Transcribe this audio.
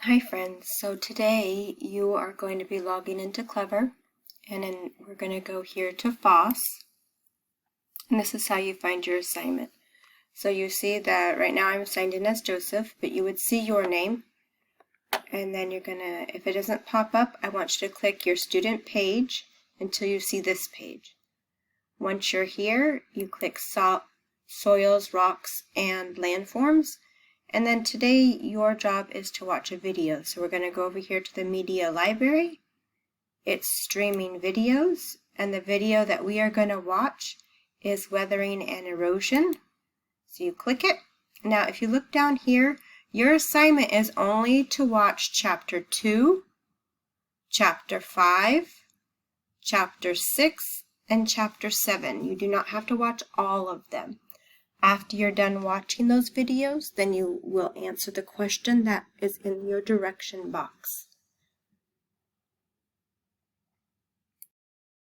Hi friends, so today you are going to be logging into Clever, and then we're going to go here to FOSS, and this is how you find your assignment. So you see that right now I'm signed in as Joseph, but you would see your name, and then you're going to, if it doesn't pop up, I want you to click your student page until you see this page. Once you're here, you click Soils, Rocks, and Landforms. And then today your job is to watch a video. So we're going to go over here to the media library. It's streaming videos, and the video that we are going to watch is Weathering and Erosion. So you click it. Now if you look down here, your assignment is only to watch Chapter 2, Chapter 5, Chapter 6, and Chapter 7. You do not have to watch all of them. After you're done watching those videos, then you will answer the question that is in your direction box.